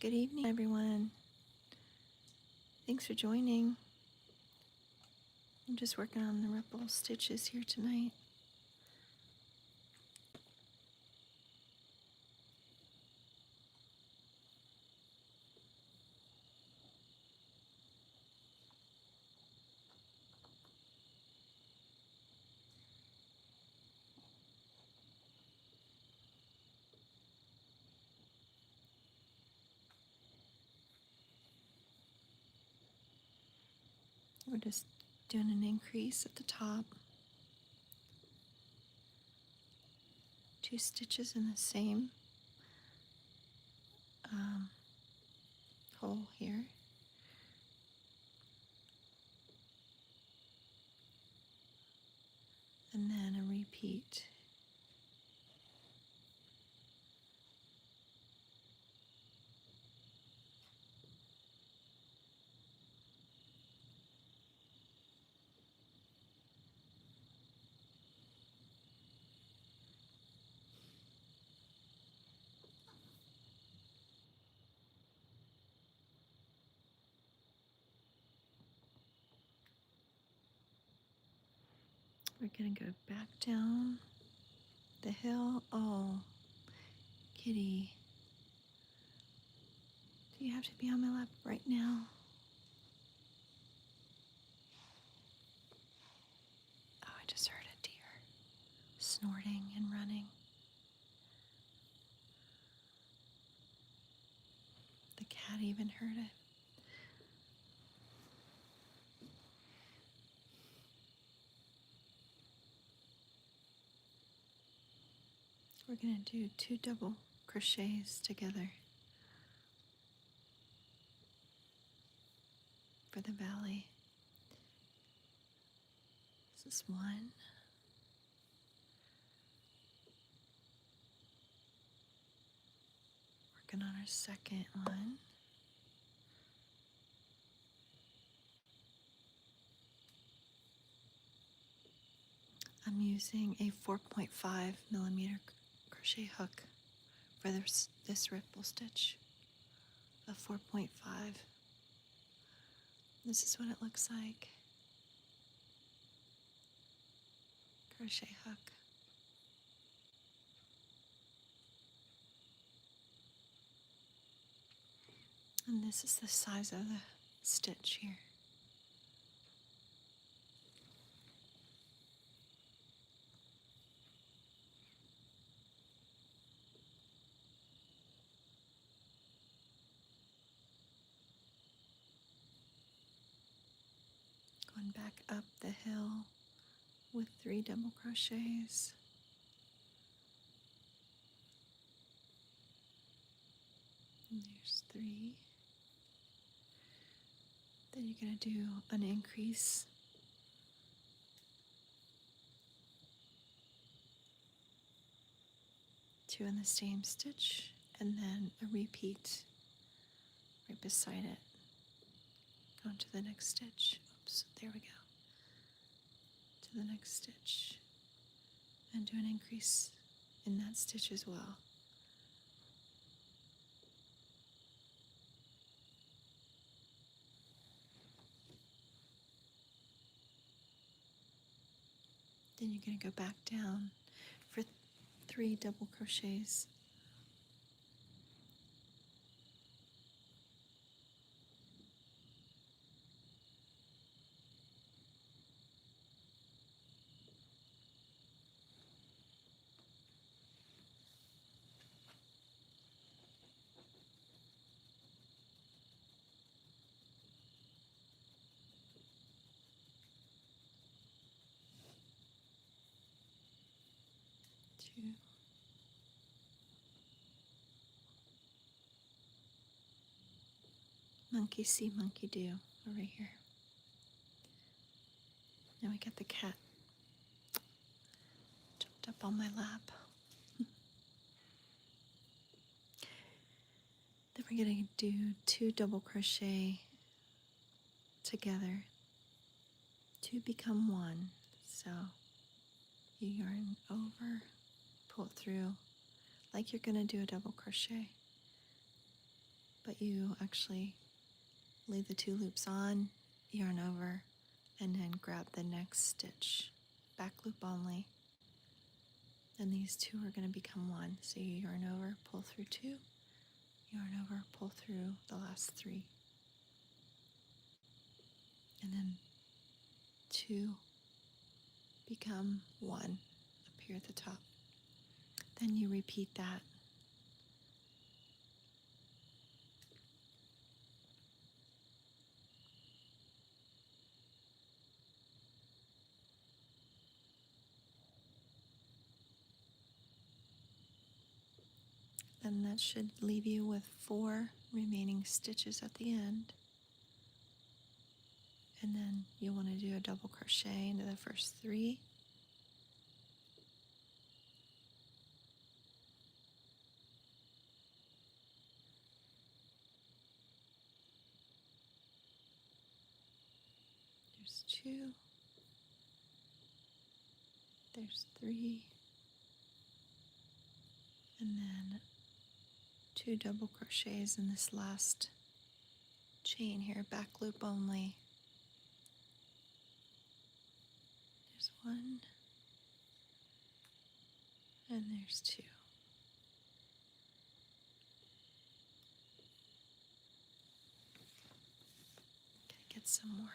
Good evening, everyone. Thanks for joining. I'm just working on the ripple stitches here tonight. We're just doing an increase at the top. 2 stitches in the same hole here. And then a repeat. We're going to go back down the hill. Oh, kitty. Do you have to be on my lap right now? Oh, I just heard a deer snorting and running. The cat even heard it. We're going to do 2 double crochets together for the valley. This is 1. Working on our second one. I'm using a 4.5 millimeter crochet hook for this ripple stitch. A 4.5. This is what it looks like. Crochet hook. And this is the size of the stitch here. Going back up the hill with 3 double crochets. And there's 3. Then you're going to do an increase. Two in the same stitch, and then a repeat right beside it. Go to the next stitch. Oops, there we go. To the next stitch. And do an increase in that stitch as well. Then you're going to go back down for 3 double crochets. Two. Monkey see, monkey do over here. Now we got the cat jumped up on my lap. Then we're going to do 2 double crochet together to become 1. So you yarn over, pull it through like you're going to do a double crochet. but you actually leave the 2 loops on, yarn over, and then grab the next stitch, back loop only, and these 2 are going to become 1. So you yarn over, pull through 2, yarn over, pull through the last 3, and then 2 become 1 up here at the top. Then you repeat that. And that should leave you with 4 remaining stitches at the end. And then you want to do a double crochet into the first 3. There's 2. There's 3. And then 2 double crochets in this last chain here, back loop only. There's 1. And there's 2. Gotta get some more.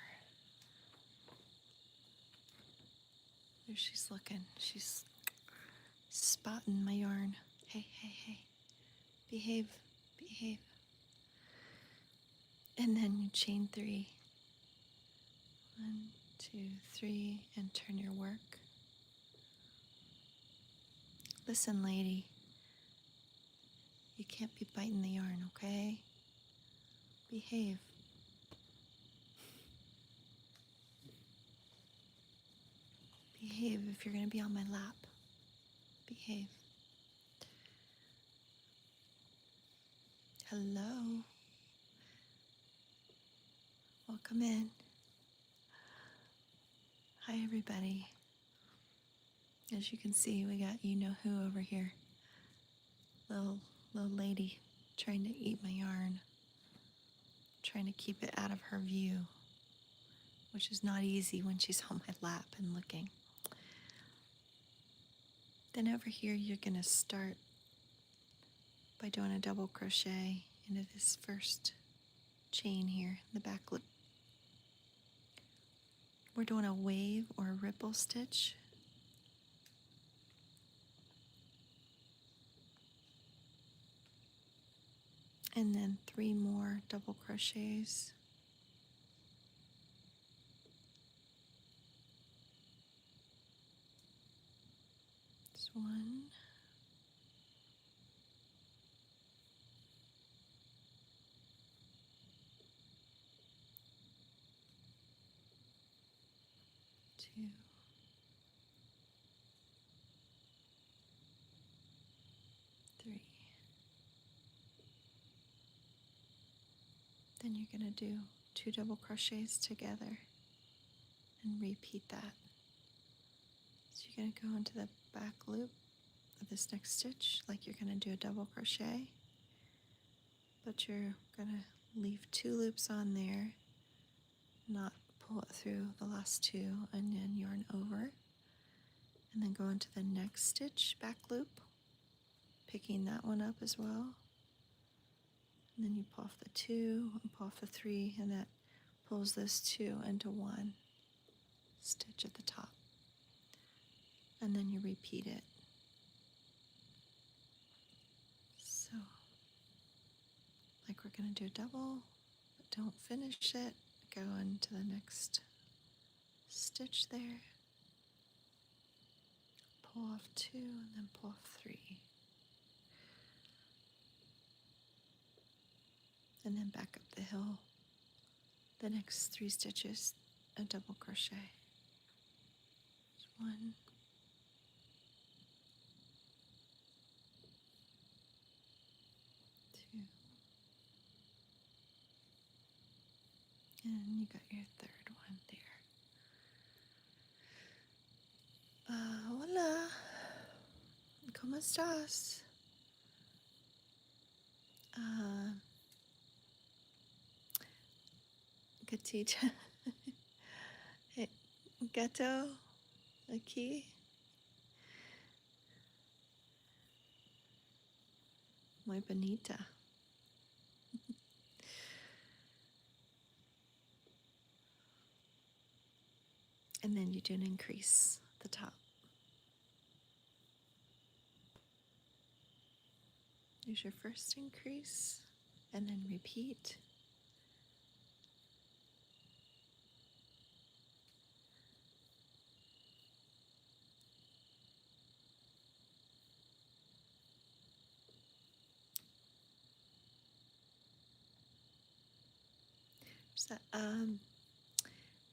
There she's looking. She's spotting my yarn. Hey, hey, hey. Behave, behave. And then you chain 3. 1, 2, 3, and turn your work. Listen, lady. You can't be biting the yarn, okay? Behave. Behave if you're going to be on my lap. Behave. Hello. Welcome in. Hi, everybody. As you can see, we got you-know-who over here. Little lady trying to eat my yarn. Trying to keep it out of her view, which is not easy when she's on my lap and looking. Then over here, you're going to start by doing a double crochet into this first chain here, the back loop. We're doing a wave or a ripple stitch. And then 3 more double crochets. Just 1. 2. 3. Then you're going to do 2 double crochets together and repeat that. So you're going to go into the back loop of this next stitch like you're going to do a double crochet, but you're going to leave 2 loops on there, not pull it through the last 2, and then yarn over, and then go into the next stitch, back loop, picking that one up as well. And then you pull off the 2 and pull off the 3, and that pulls this 2 into 1 stitch at the top. And then you repeat it. So, like we're going to do a double, but don't finish it. Go into the next stitch there. Pull off 2 and then pull off 3. And then back up the hill. The next 3 stitches, a double crochet. Just 1, 2, and you got your 3rd one there. Hola, ¿cómo estás? gatita. Gato aquí. Muy bonita. And then you do an increase at the top. Use your first increase and then repeat. So,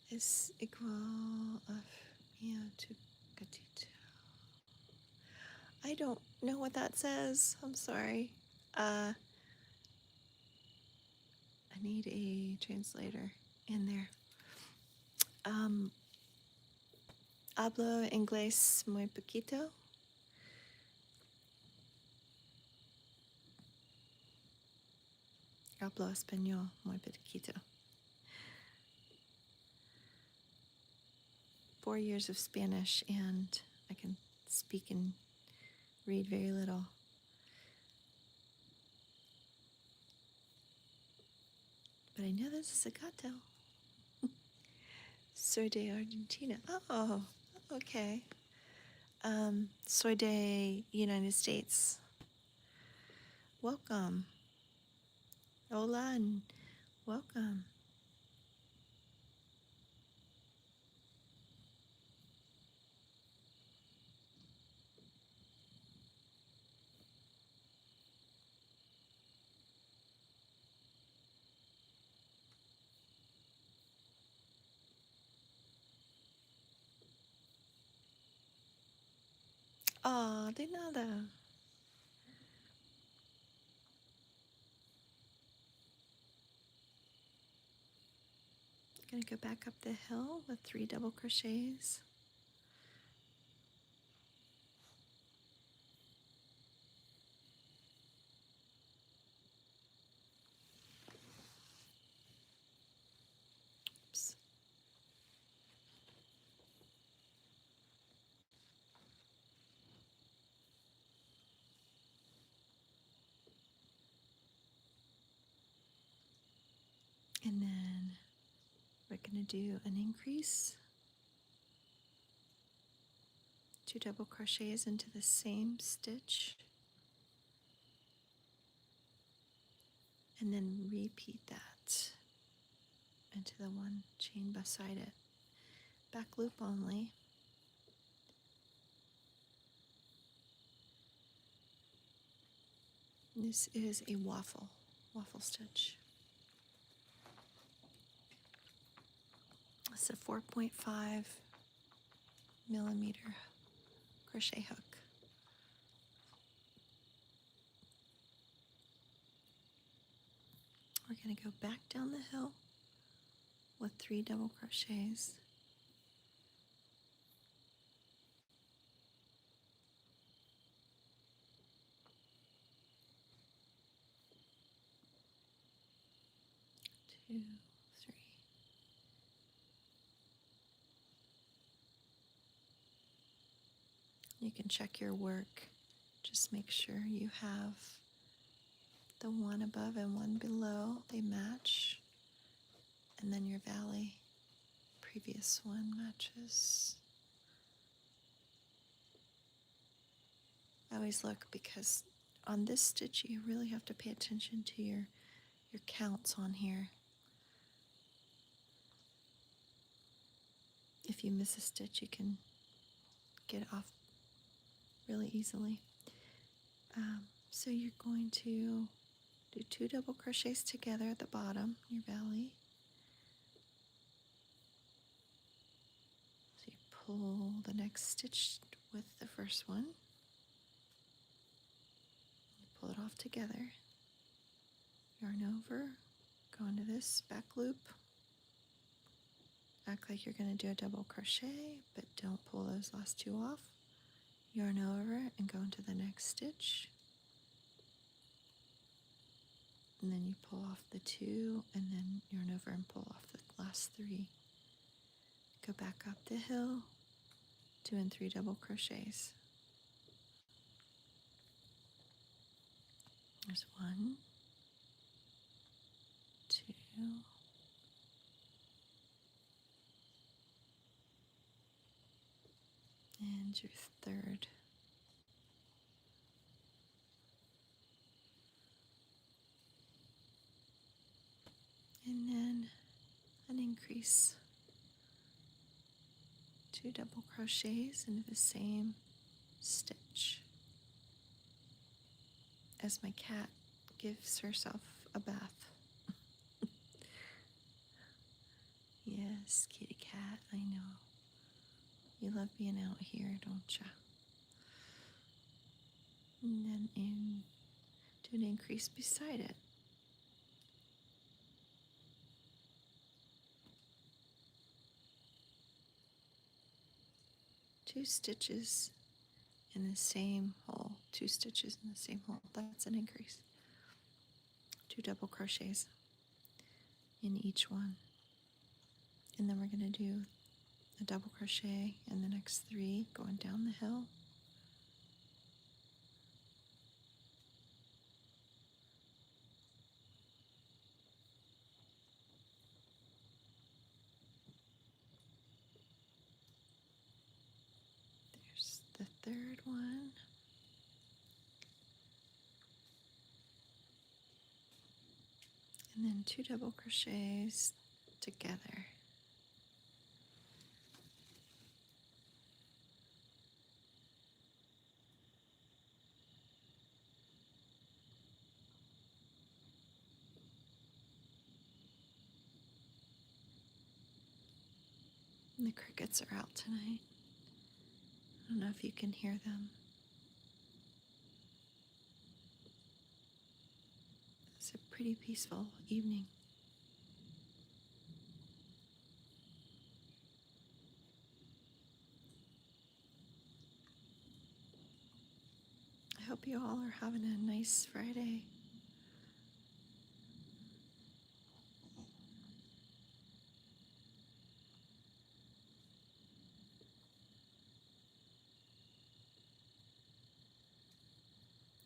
es igual a mío to gatito. I don't know what that says. I'm sorry. I need a translator in there. Hablo inglés muy poquito. Hablo español muy poquito. 4 years of Spanish, and I can speak and read very little. But I know this is a gato. Soy de Argentina. Oh, okay. Soy de United States. Welcome. Hola and welcome. Oh, de nada. Gonna go back up the hill with 3 double crochets. Oops. And then we're gonna do an increase. 2 double crochets into the same stitch. And then repeat that into the one chain beside it. Back loop only. This is a waffle stitch. It's a 4.5 millimeter crochet hook. We're going to go back down the hill with 3 double crochets. Two, three. You can check your work. Just make sure you have the one above and one below. They match. And then your valley, previous one matches. I always look because on this stitch you really have to pay attention to your counts on here. If you miss a stitch, you can get it off really easily. So you're going to do 2 double crochets together at the bottom, your valley. So you pull the next stitch with the first one. You pull it off together. Yarn over, go into this back loop. Act like you're going to do a double crochet, but don't pull those last 2 off. Yarn over and go into the next stitch. And then you pull off the 2 and then yarn over and pull off the last 3. Go back up the hill, doing 3 double crochets. There's 1, 2, and your 3rd. And then an increase. 2 double crochets into the same stitch as my cat gives herself a bath. Yes, kitty cat, I know. You love being out here, don't ya? And then do an increase beside it. 2 stitches in the same hole, 2 stitches in the same hole. That's an increase. 2 double crochets in each one. And then we're going to do a double crochet in the next 3 going down the hill. There's the 3rd one. And then 2 double crochets together. And the crickets are out tonight. I don't know if you can hear them. It's a pretty peaceful evening. I hope you all are having a nice Friday.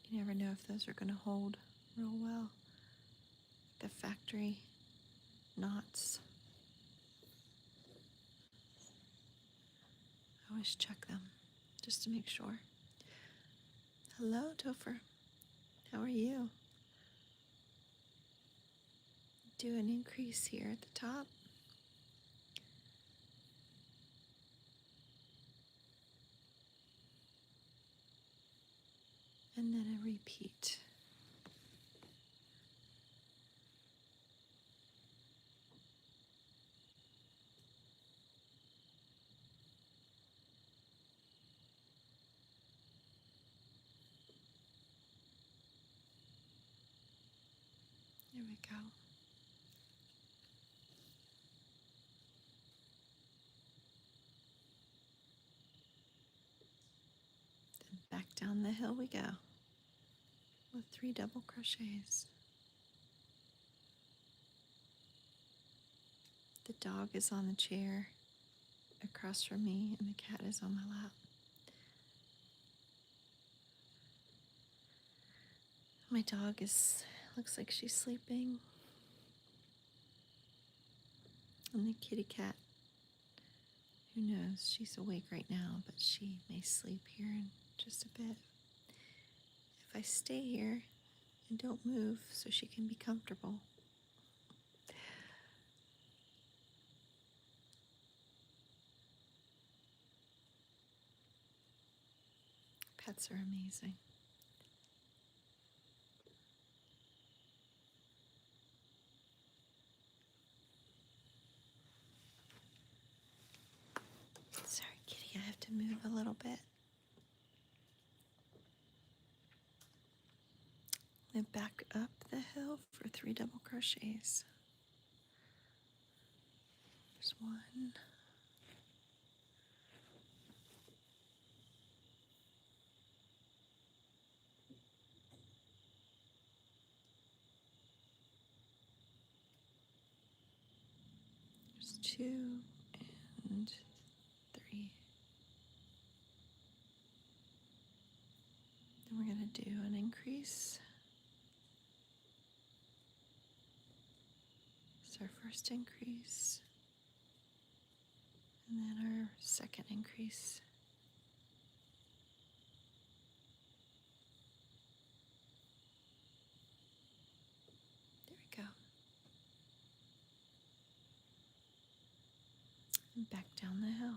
You never know if those are going to hold real well. The factory knots. I always check them just to make sure. Hello, Topher. How are you? Do an increase here at the top. And then a repeat. There we go. Then back down the hill we go with 3 double crochets. The dog is on the chair across from me and the cat is on my lap. My dog looks like she's sleeping. And the kitty cat, who knows, she's awake right now, but she may sleep here in just a bit. If I stay here and don't move so she can be comfortable. Pets are amazing. Sorry, kitty, I have to move a little bit. Then back up the hill for 3 double crochets. There's 1. 2 and 3. Then we're going to do an increase. It's our first increase, and then our second increase. There we go. And back down the hill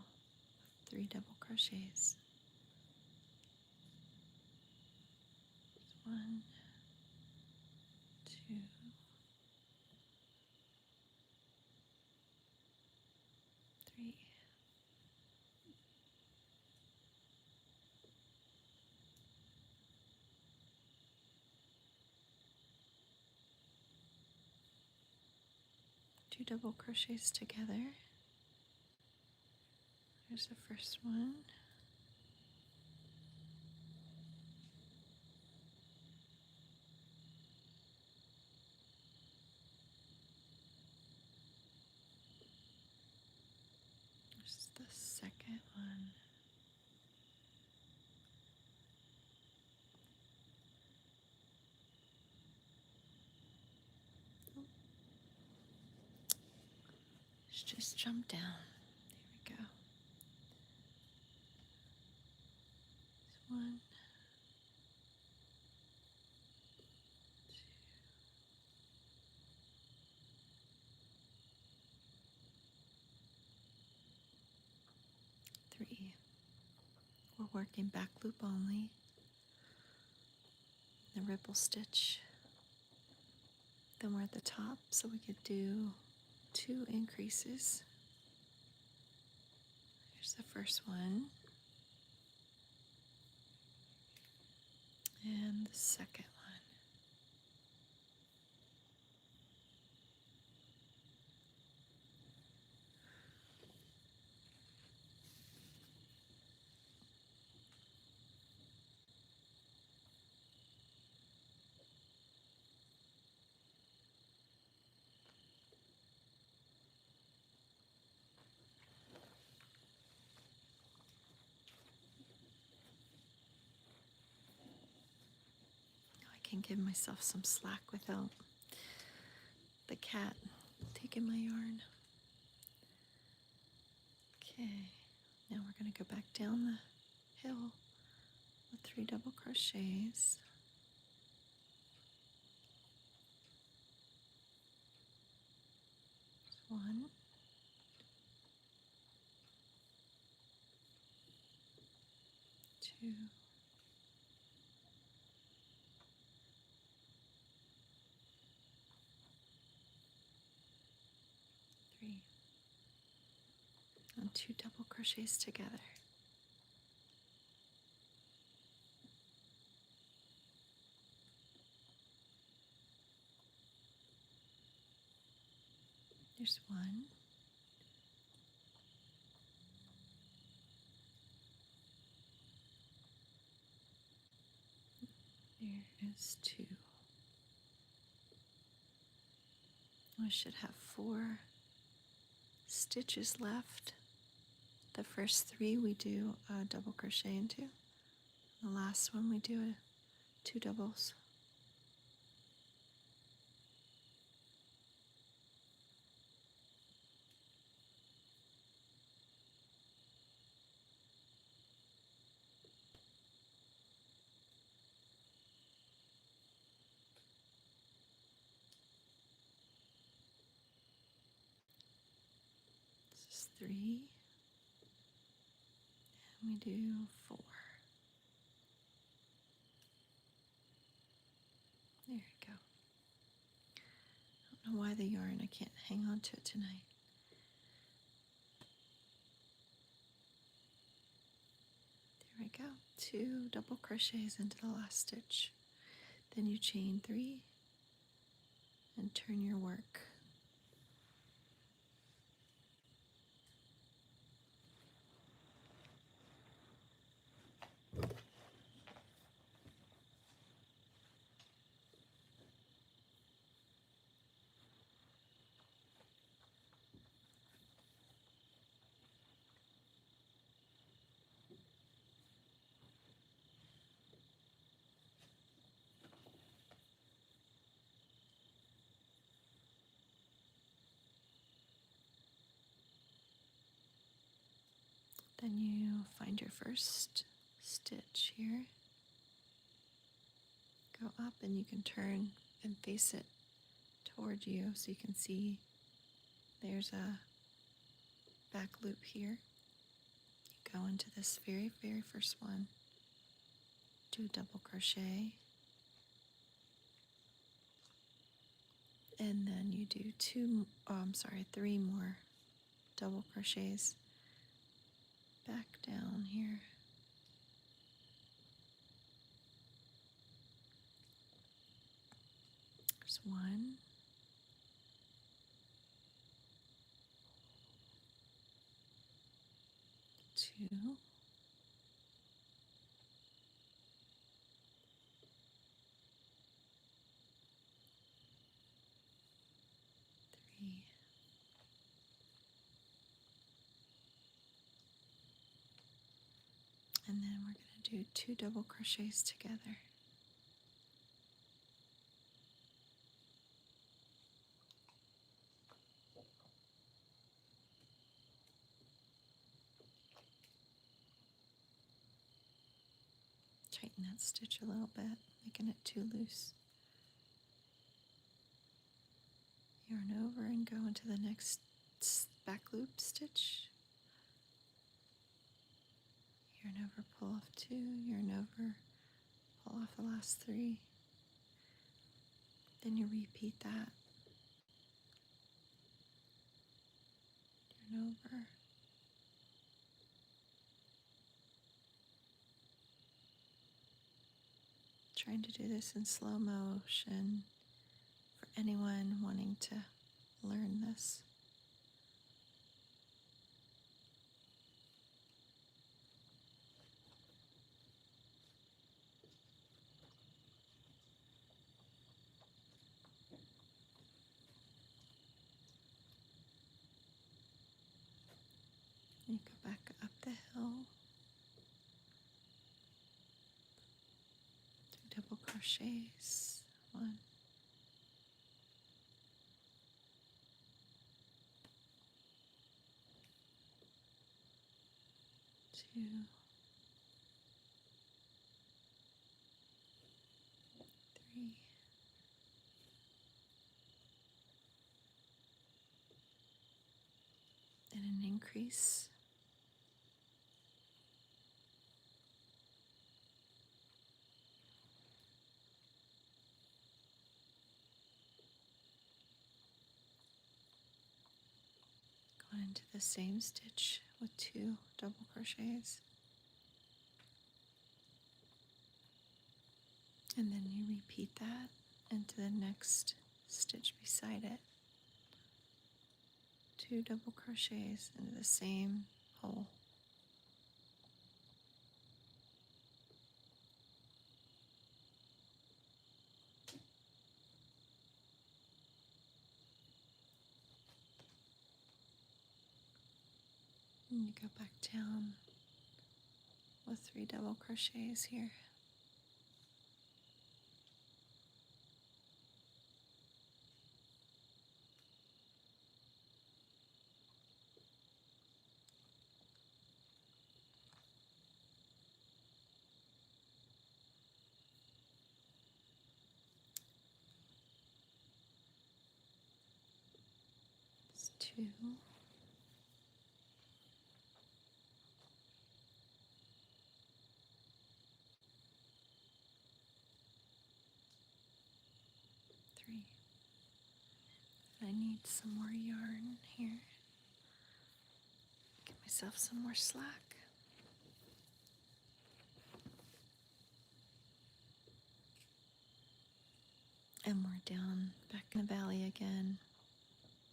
with 3 double crochets. 1, 2, 3. Two double crochets together. There's the first one. There's the second one. Let's just jump down. There we go. There's 1, 2, 3. We're working back loop only. The ripple stitch. Then we're at the top, so we could do 2 increases. Here's the first one. And the second one. I can give myself some slack without the cat taking my yarn. Okay, now we're going to go back down the hill with 3 double crochets. There's 1, 2, 3, and 2 double crochets together. There's 1, there is 2. We should have 4 stitches left. The first 3 we do a double crochet into. The last one we do 2 doubles. This is 3, and we do 4. There we go. I don't know why the yarn, I can't hang on to it tonight. There we go. 2 double crochets into the last stitch. Then you chain 3 and turn your work. Then you find your first stitch here, go up, and you can turn and face it toward you so you can see there's a back loop here. You go into this very first one, do a double crochet, and then you do three more double crochets back down here. There's 1, 2, 3, and then we're going to do 2 double crochets together. Tighten that stitch a little bit, making it too loose. Yarn over and go into the next back loop stitch. Yarn over, pull off 2, yarn over, pull off the last 3. Then you repeat that. Yarn over. Trying to do this in slow motion for anyone wanting to learn this. You go back up the hill, do double crochets, 1, 2, 3, and an increase. Going into the same stitch with 2 double crochets. And then you repeat that into the next stitch beside it. 2 double crochets into the same hole. And you go back down with 3 double crochets here. It's 2, 3. I need some more yarn here. Give myself some more slack. And we're down back in the valley again.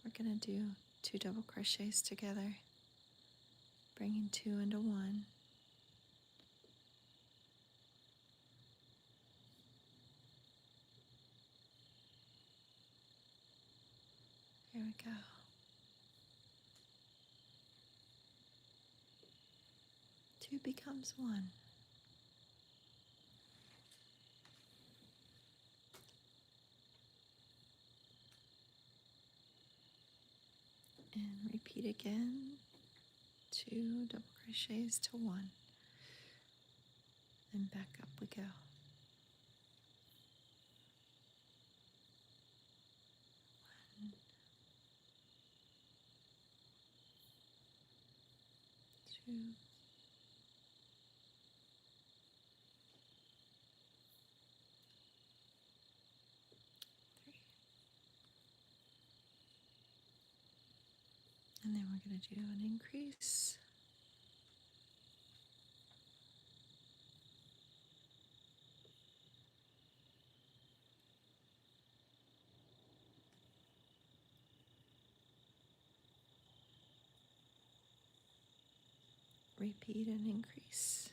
We're going to do 2 double crochets together, bringing 2 into 1. Here we go. 2 becomes 1. And repeat again. 2 double crochets to 1, and back up we go. 1, 2, 3. And then we're going to do an increase. Repeat and increase.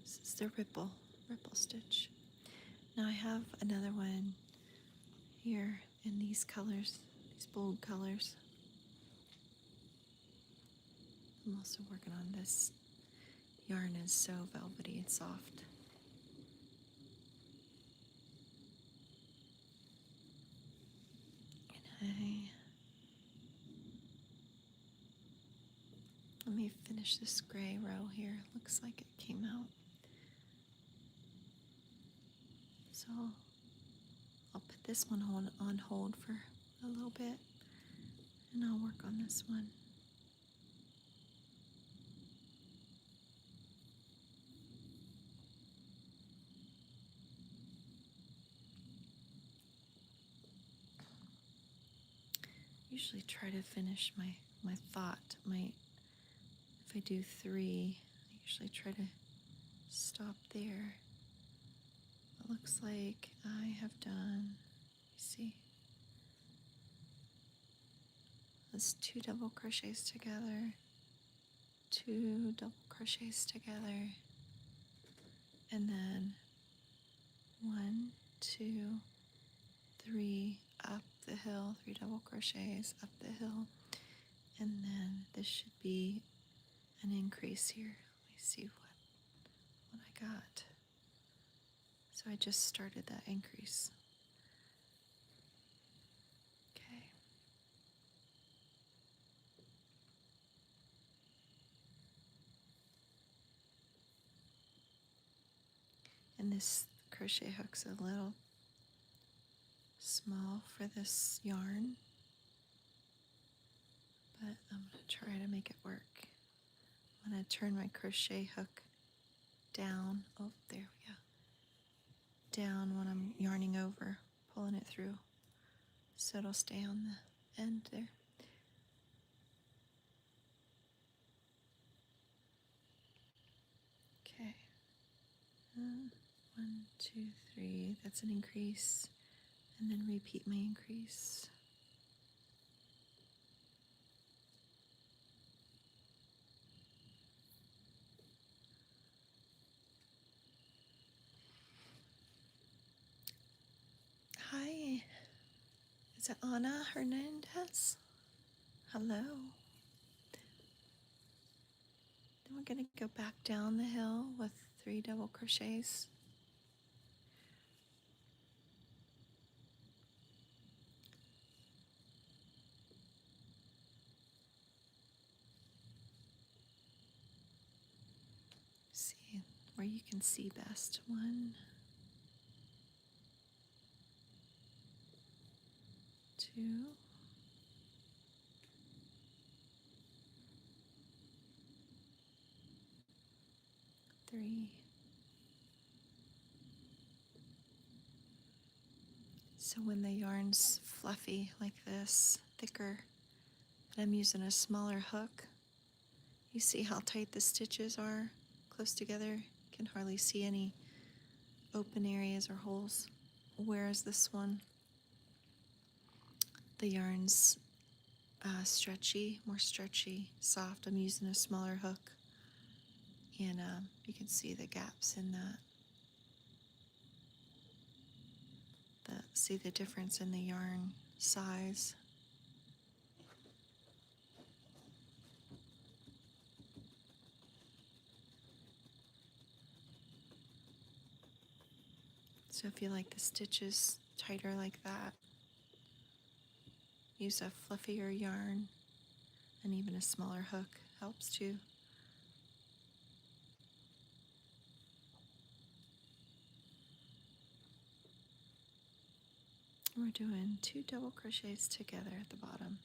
This is the ripple stitch. Now I have another one here in these colors, these bold colors. I'm also working on this. Yarn is so velvety and soft. Okay. Let me finish this gray row here. Looks like it came out. So I'll put this one on hold for a little bit, and I'll work on this one. Usually try to finish my thought. If I do 3, I usually try to stop there. It looks like I have done, see, that's 2 double crochets together, 2 double crochets together, and then 1, 2, 3 up the hill, 3 double crochets up the hill, and then this should be an increase here. Let me see what I got. So I just started that increase. Okay. And this crochet hook's a little small for this yarn, but I'm going to try to make it work. I'm going to turn my crochet hook down. Oh, there we go. Down when I'm yarning over, pulling it through, so it'll stay on the end there. Okay. 1, 2, 3. That's an increase, and then repeat my increase. Hi, is it Ana Hernandez? Hello. Then we're going to go back down the hill with 3 double crochets. See where you can see best. 1, 2, 3. So when the yarn's fluffy like this, thicker, and I'm using a smaller hook, you see how tight the stitches are close together? You can hardly see any open areas or holes. Whereas this one, the yarn's stretchy, more stretchy, soft. I'm using a smaller hook, and you can see the gaps in that. See the difference in the yarn size. So if you like the stitches tighter like that, use a fluffier yarn, and even a smaller hook helps too. We're doing 2 double crochets together at the bottom.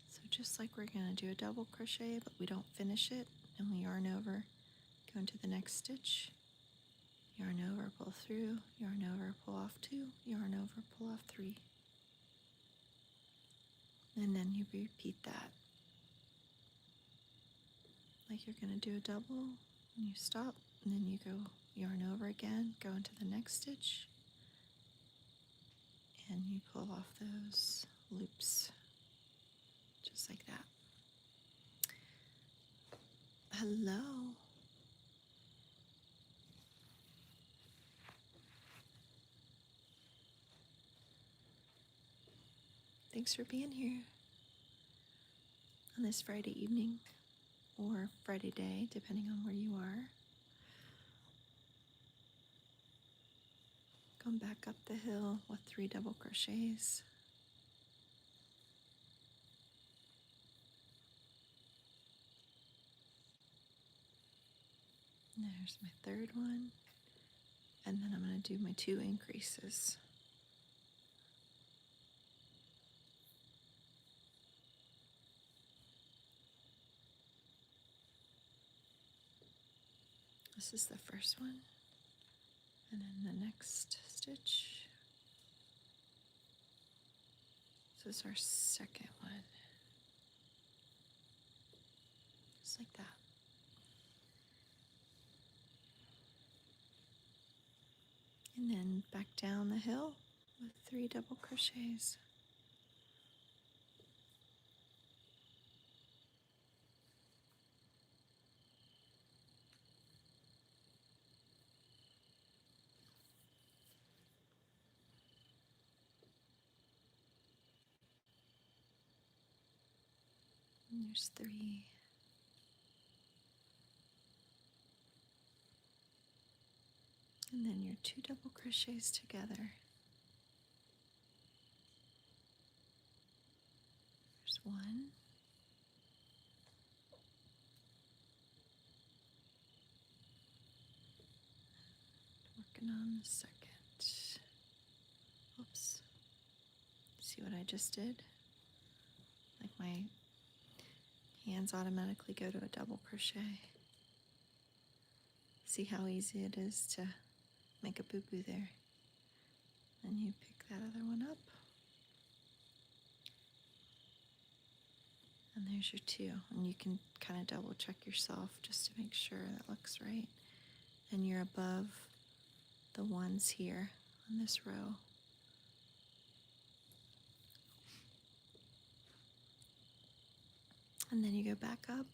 So just like we're going to do a double crochet, but we don't finish it, and we yarn over, go into the next stitch, yarn over, pull through, yarn over, pull off 2, yarn over, pull off 3. And then you repeat that. Like you're going to do a double, and you stop, and then you go yarn over again, go into the next stitch, and you pull off those loops, just like that. Hello. Thanks for being here on this Friday evening or Friday day, depending on where you are. Come back up the hill with 3 double crochets. There's my third one, and then I'm going to do my 2 increases. This is the first one, and then the next stitch. This is our second one, just like that. And then back down the hill with 3 double crochets. And there's 3. And then your 2 double crochets together. There's 1. Working on the second. Oops. See what I just did? Like my hands automatically go to a double crochet. See how easy it is to make a boo-boo there. Then you pick that other one up. And there's your 2. And you can kind of double check yourself just to make sure that looks right. And you're above the ones here on this row. And then you go back up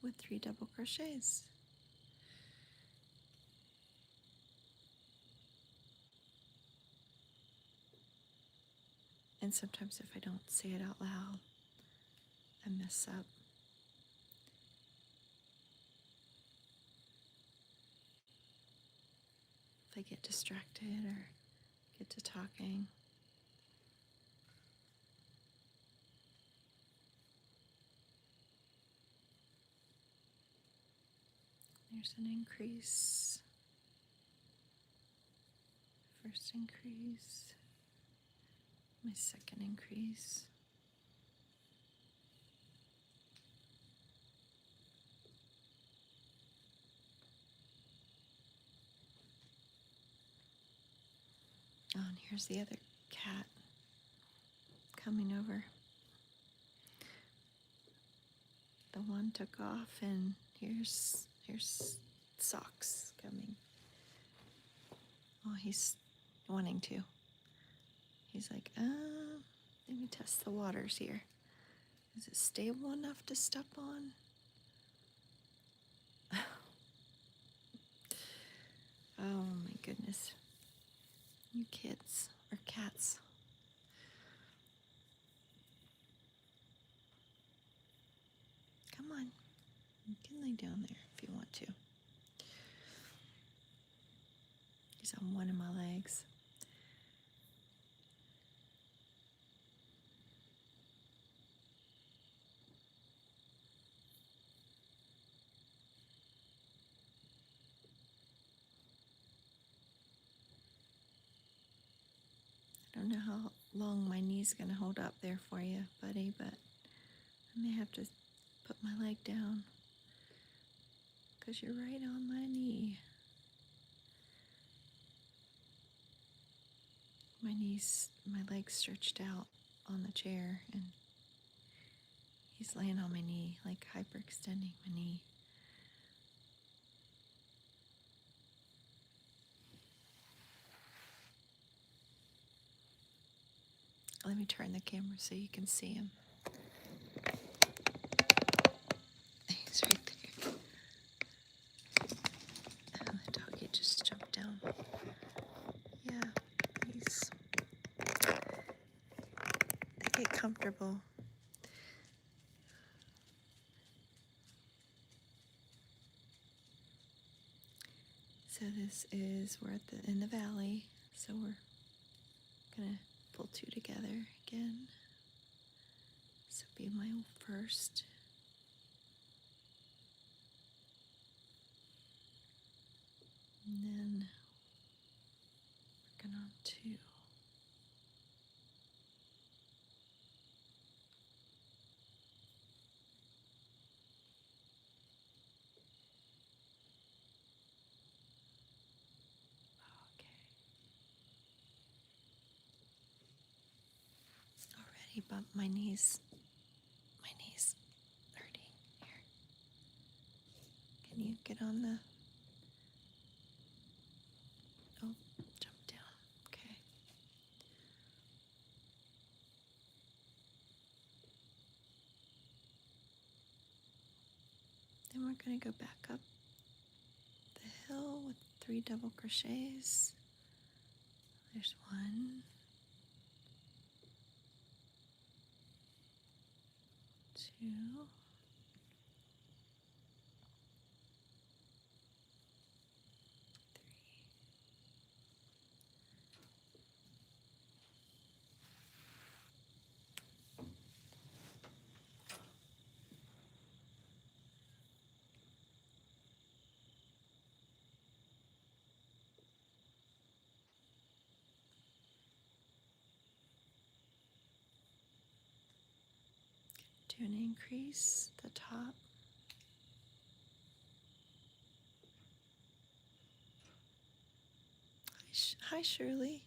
with 3 double crochets. And sometimes if I don't say it out loud, I mess up. If I get distracted or get to talking. There's an increase. First increase. My second increase. Oh, and here's the other cat coming over. The one took off, and here's Socks coming. Oh, he's wanting to. He's like, let me test the waters here. Is it stable enough to step on? Oh my goodness. You kids or cats. Come on. You can lay down there if you want to. He's on one of my legs. I don't know how long my knee's going to hold up there for you, buddy, but I may have to put my leg down because you're right on my knee. My leg's stretched out on the chair, and he's laying on my knee, like hyperextending my knee. Let me turn the camera so you can see him. He's right there. And the doggy just jumped down. Yeah, they get comfortable. So we're in the valley, so we're gonna pull two together again. This will be my first. And then working on two. Okay. Already bumped my knees. My knees hurting. Here. Can you get on the... Oh, jump down. Okay. Then we're going to go back up the hill with 3 double crochets. There's 1, 2, 3. Do an increase at the top. Hi, Shirley.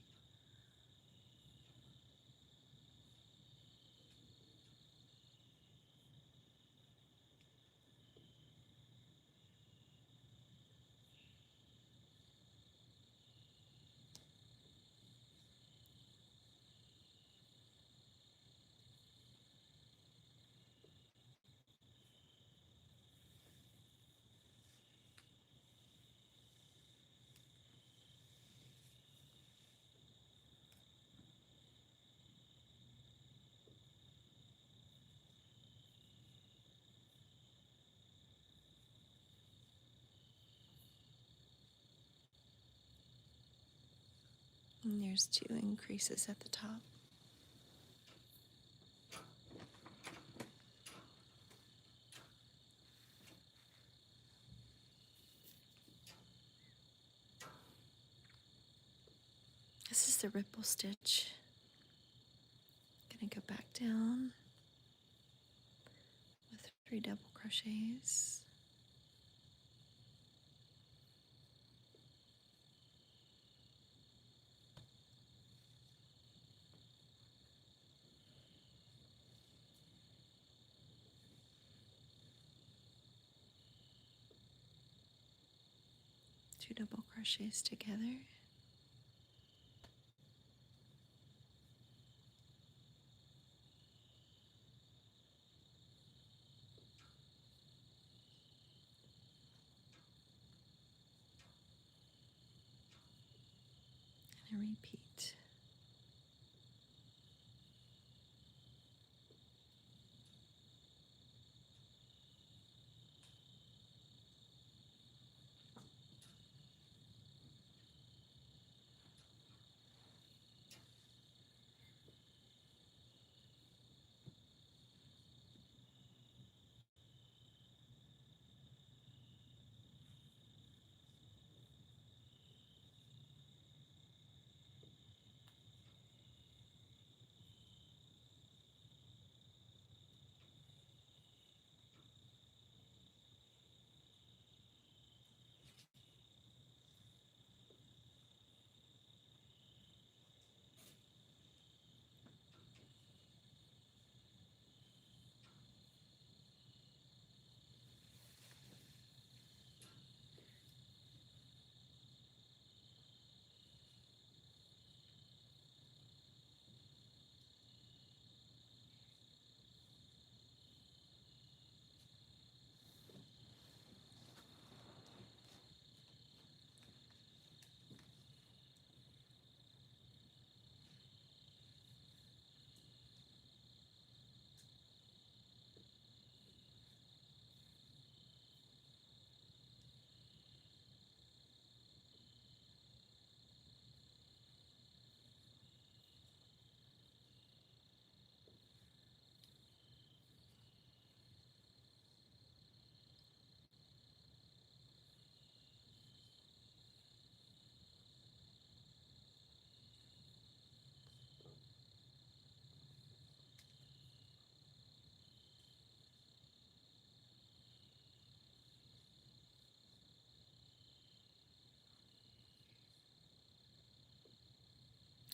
And there's 2 increases at the top. This is the ripple stitch. Gonna go back down with 3 double crochets. Two double crochets together. A a repeat.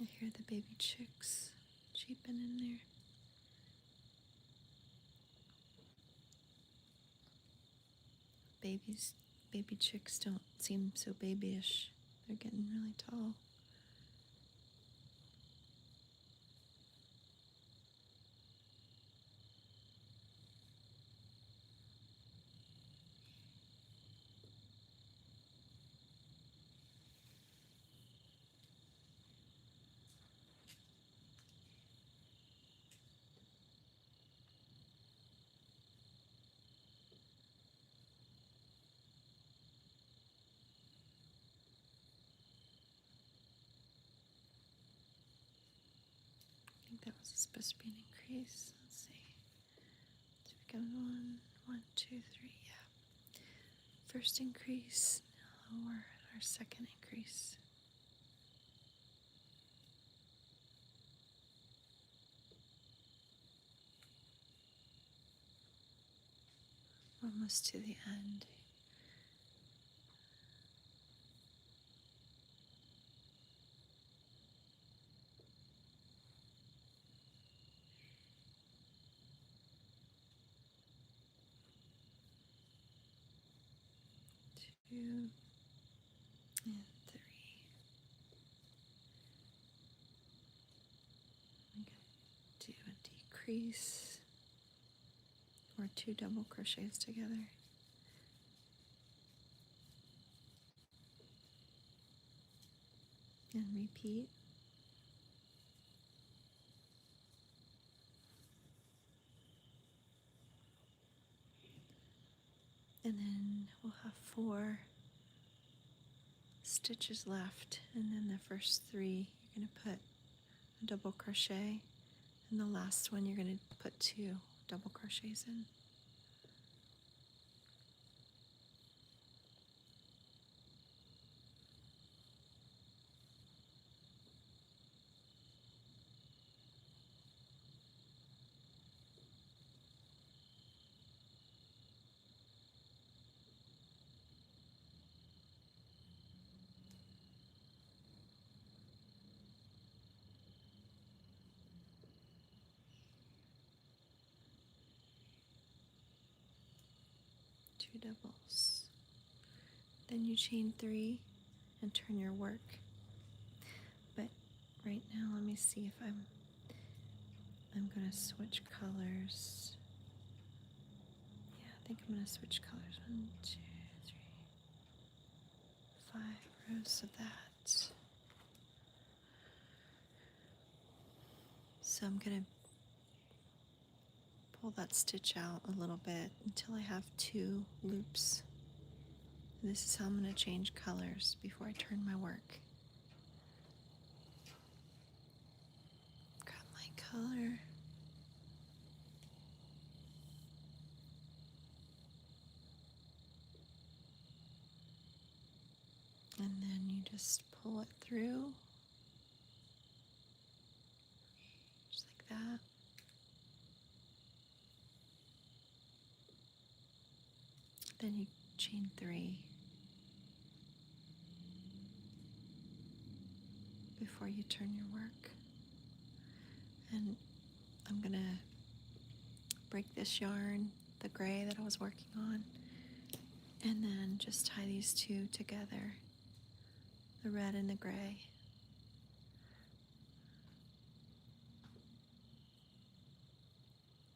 I hear the baby chicks cheeping in there. Baby chicks don't seem so babyish. They're getting really tall. I think that was supposed to be an increase. Let's see. So we got one, two, three. Yeah. First increase, lower our second increase. Almost to the end. Two and three. I'm going to do a decrease or 2 double crochets together. And repeat. And then we'll have 4 stitches left, and then the first 3 you're going to put a double crochet, and the last one you're going to put 2 double crochets in. Two doubles. Then you chain 3 and turn your work. But right now, let me see if I'm going to switch colors. Yeah, I think I'm going to switch colors. 1, 2, 3, 5 rows of that. So I'm going to pull that stitch out a little bit until I have 2 loops. And this is how I'm going to change colors before I turn my work. Grab my color. And then you just pull it through, just like that. Then you chain 3 before you turn your work. And I'm gonna break this yarn, the gray that I was working on, and then just tie these 2 together, the red and the gray.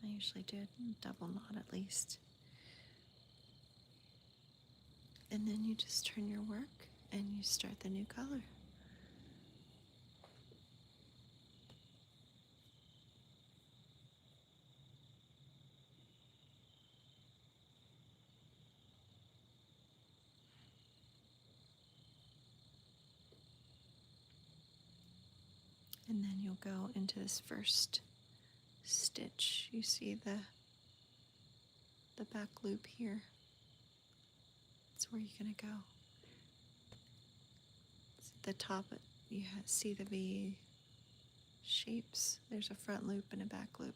I usually do a double knot at least. And then you just turn your work and you start the new color. And then you'll go into this first stitch. You see the back loop here. That's where you're going to go. It's at the top, you see the V shapes. There's a front loop and a back loop.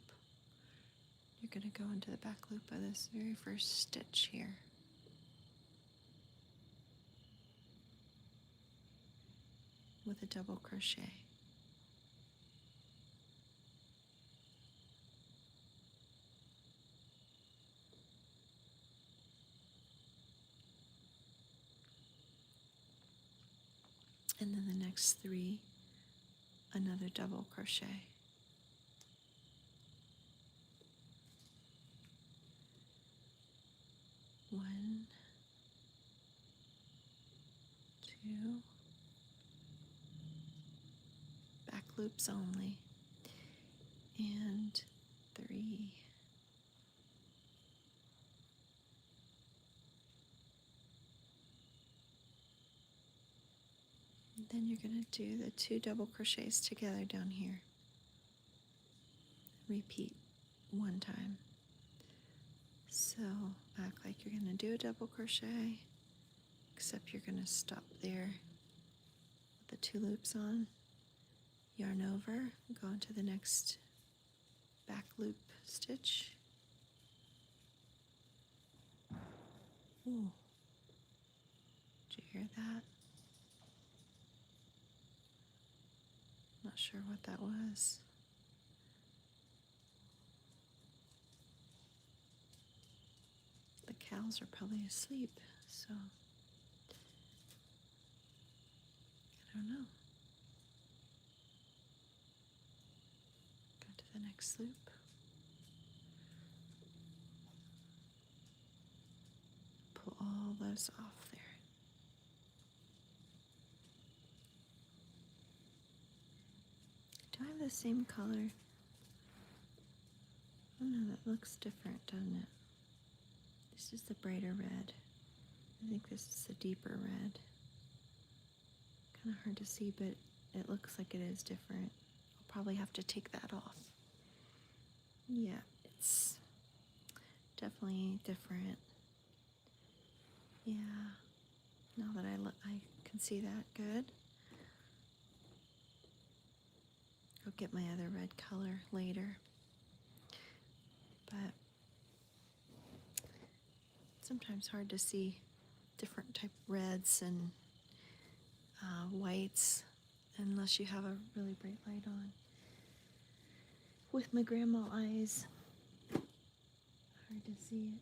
You're going to go into the back loop of this very first stitch here. With a double crochet. And then the next 3, another double crochet. One, 2, back loops only, and 3. And then you're going to do the 2 double crochets together down here. Repeat 1 time. So act like you're going to do a double crochet, except you're going to stop there with the 2 loops on, yarn over, go into the next back loop stitch. Ooh, did you hear that? Not sure what that was. The cows are probably asleep, so I don't know. Go to the next loop. Pull all those off there. Do I have the same color? Oh no, that looks different, doesn't it? This is the brighter red. I think this is the deeper red. Kind of hard to see, but it looks like it is different. I'll probably have to take that off. Yeah, it's definitely different. Yeah, now that I can see that good. Go get my other red color later. But sometimes hard to see different type reds and whites unless you have a really bright light on. With my grandma eyes, hard to see it.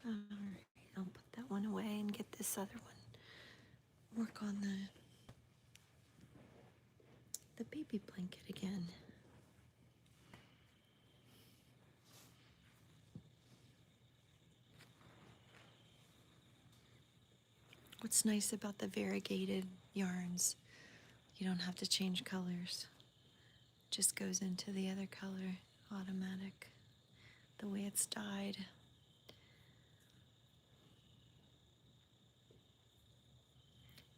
Alright, I'll put that one away and get this other one. Work on the baby blanket again. What's nice about the variegated yarns, you don't have to change colors. It just goes into the other color automatic, the way it's dyed.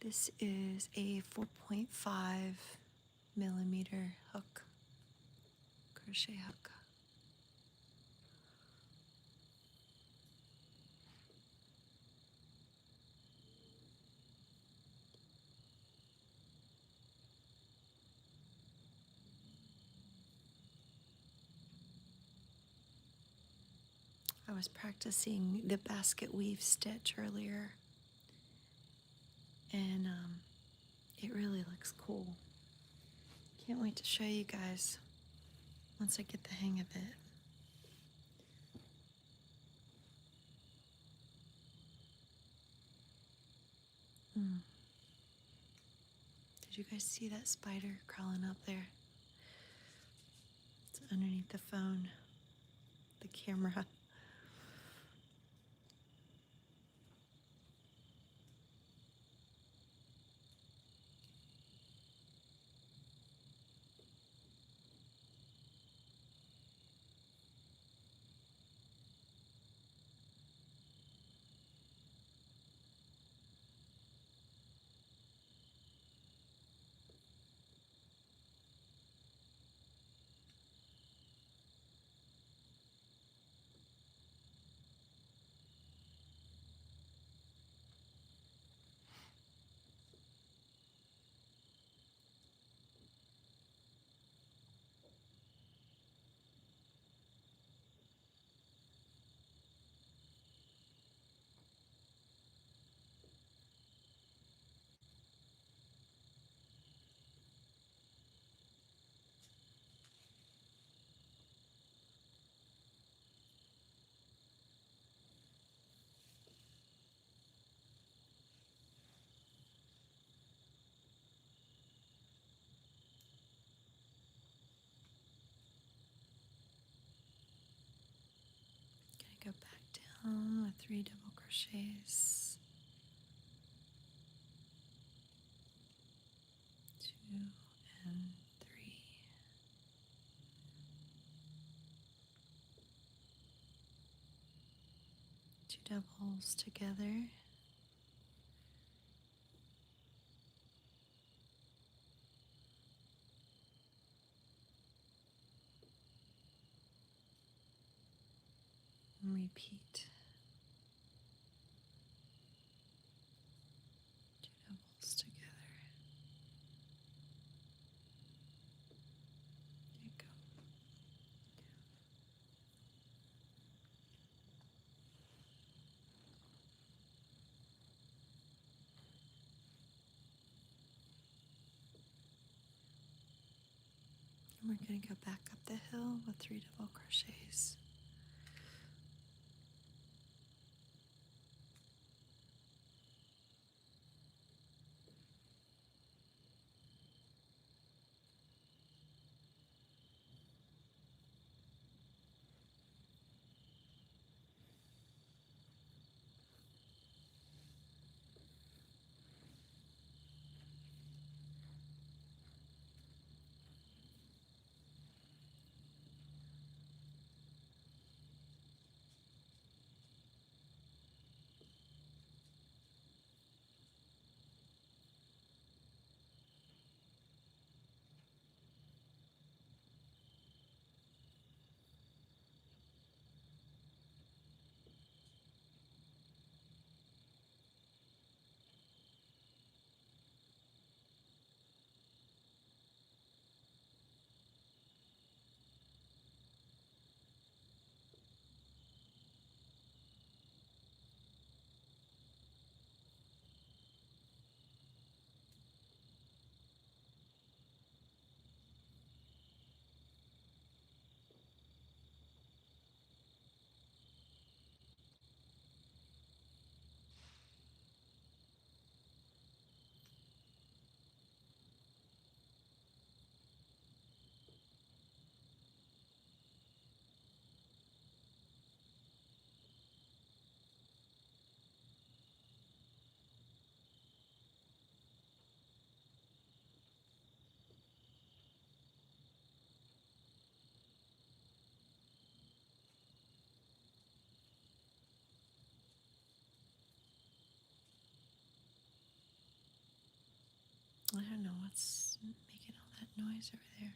This is a 4.5 millimeter hook, crochet hook. I was practicing the basket weave stitch earlier, and it really looks cool. Can't wait to show you guys once I get the hang of it. Did you guys see that spider crawling up there? It's underneath the phone, the camera. Gonna go back down with 3 double crochets, 2 and 3. Two doubles together. And repeat. 2 doubles together. There you go. And we're going to go back up the hill with 3 double crochets. noise over there?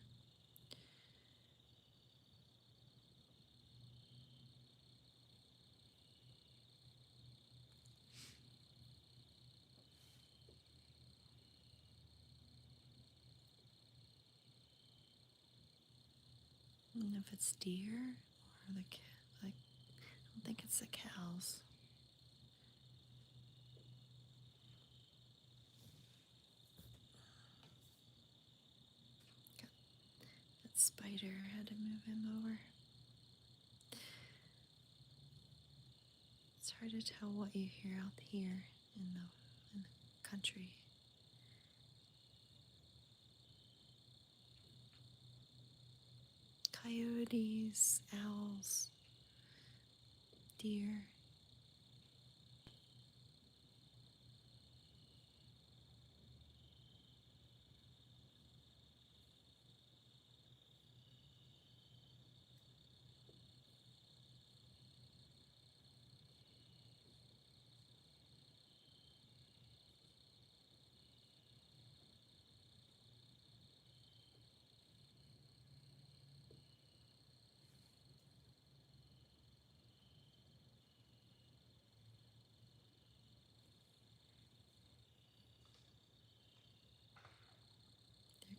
I don't know if it's deer or like, I don't think it's the cows. That spider, had to move him over. It's hard to tell what you hear out here in the country. Coyotes, owls, deer.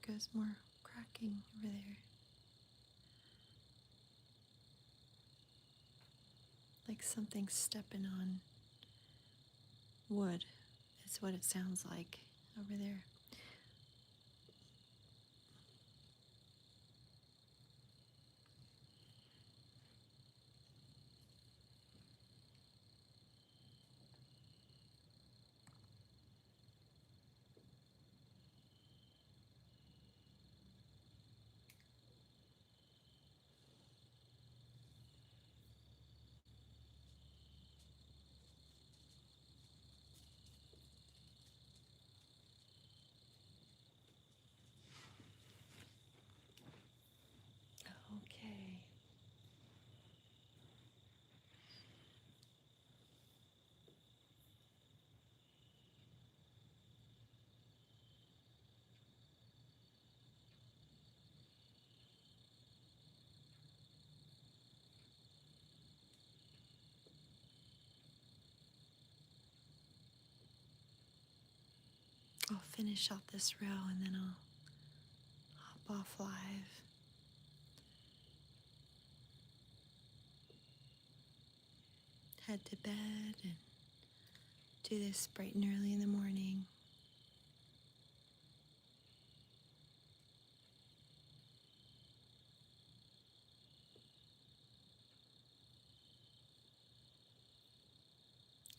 There goes more cracking over there. Like something stepping on wood is what it sounds like over there. Okay. I'll finish out this row and then I'll hop off live. Head to bed and do this bright and early in the morning.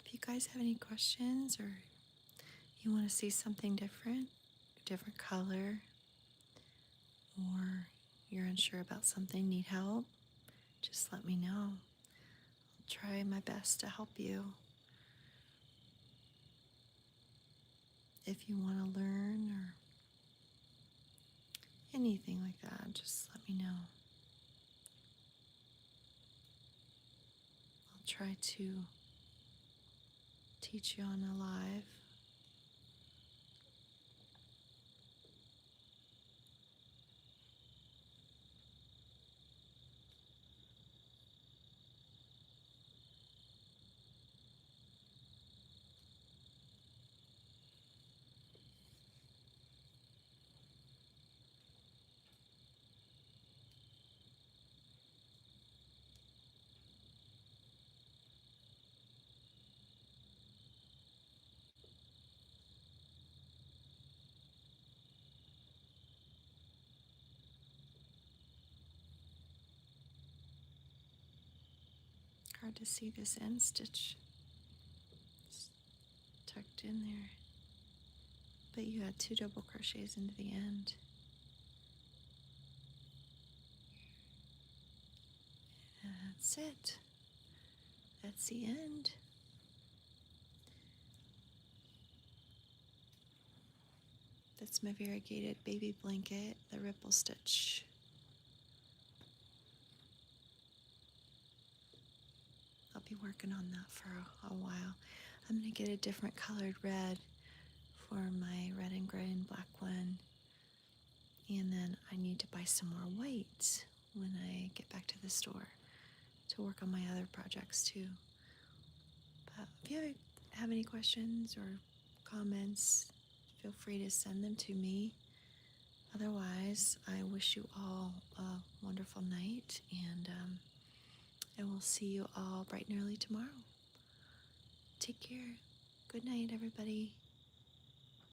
If you guys have any questions or you want to see something different, different color, or you're unsure about something, need help, just let me know. I'll try my best to help you. If you want to learn or anything like that, just let me know. I'll try to teach you on a live. Hard to see this end stitch. It's tucked in there. But you had 2 double crochets into the end. And that's it. That's the end. That's my variegated baby blanket, the ripple stitch. I'll be working on that for a while. I'm going to get a different colored red for my red and gray and black one. And then I need to buy some more white when I get back to the store to work on my other projects too. But if you have any questions or comments, feel free to send them to me. Otherwise, I wish you all a wonderful night, and I will see you all bright and early tomorrow. Take care. Good night, everybody.